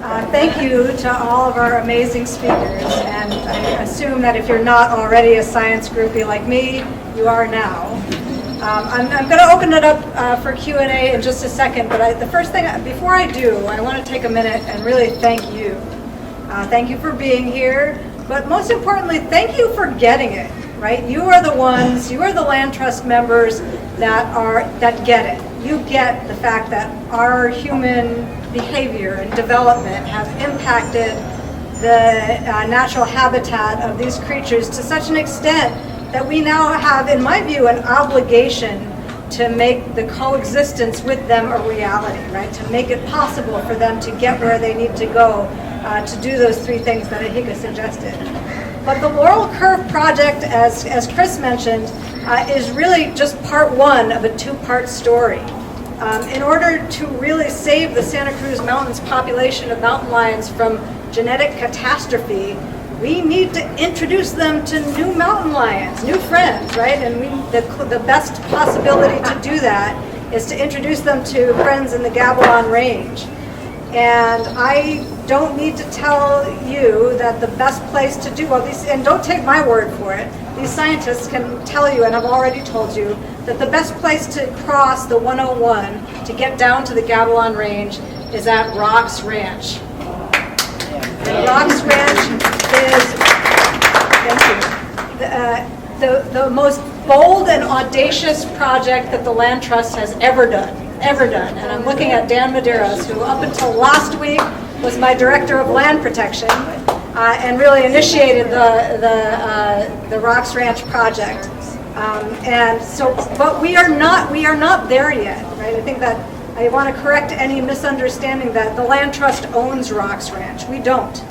Thank you to all of our amazing speakers, and I assume that if you're not already a science groupie like me, you are now. I'm going to open it up for Q&A in just a second, but the first thing, before I do, I want to take a minute and really thank you. Thank you for being here, but most importantly, thank you for getting it, right? You are the ones, you are the Land Trust members that get it. You get the fact that our human behavior and development has impacted the natural habitat of these creatures to such an extent that we now have, in my view, an obligation to make the coexistence with them a reality, right? To make it possible for them to get where they need to go to do those three things that Ahika suggested. But the Laurel Curve project, as Chris mentioned, is really just part one of a two-part story. In order to really save the Santa Cruz Mountains population of mountain lions from genetic catastrophe, we need to introduce them to new mountain lions, new friends, right? And the best possibility to do that is to introduce them to friends in the Gavilan Range. And I don't need to tell you that the best place to do all these, and don't take my word for it, these scientists can tell you, and I've already told you, that the best place to cross the 101 to get down to the Gavilan Range is at Rocks Ranch. And Rocks Ranch is, thank you, the most bold and audacious project that the Land Trust has ever done. And I'm looking at Dan Medeiros, who up until last week was my director of land protection and really initiated the Rocks Ranch project. And so, but we are not there yet, right? I think that I want to correct any misunderstanding that the Land Trust owns Rocks Ranch. We don't.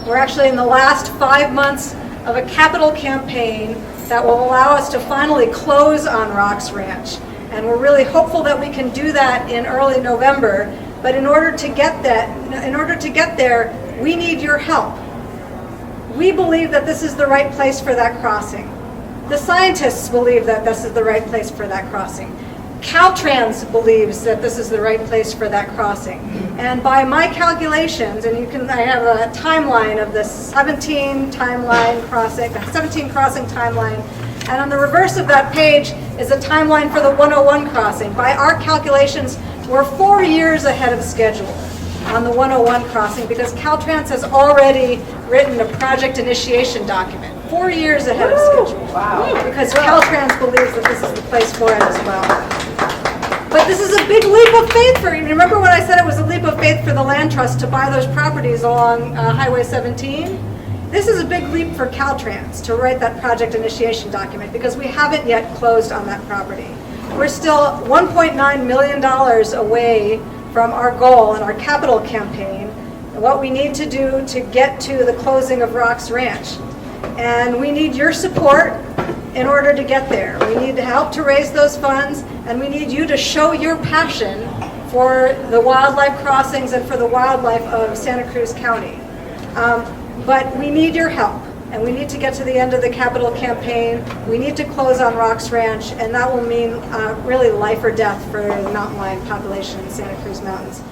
We're actually in the last 5 months of a capital campaign that will allow us to finally close on Rocks Ranch. And we're really hopeful that we can do that in early November. But in order to get there, we need your help. We believe that this is the right place for that crossing. The scientists believe that this is the right place for that crossing. Caltrans believes that this is the right place for that crossing. And by my calculations, and I have a timeline of the 17 crossing timeline, and on the reverse of that page is a timeline for the 101 crossing. By our calculations, we're 4 years ahead of schedule on the 101 crossing because Caltrans has already written a project initiation document. 4 years ahead of schedule. Wow. Because Caltrans believes that this is the place for it as well. But this is a big leap of faith for you. Remember when I said it was a leap of faith for the Land Trust to buy those properties along Highway 17? This is a big leap for Caltrans to write that project initiation document because we haven't yet closed on that property. We're still $1.9 million away from our goal in our capital campaign, and what we need to do to get to the closing of Rocks Ranch. And we need your support in order to get there. We need help to raise those funds, and we need you to show your passion for the wildlife crossings and for the wildlife of Santa Cruz County. But we need your help, and we need to get to the end of the capital campaign. We need to close on Rocks Ranch, and that will mean really life or death for the mountain lion population in Santa Cruz Mountains.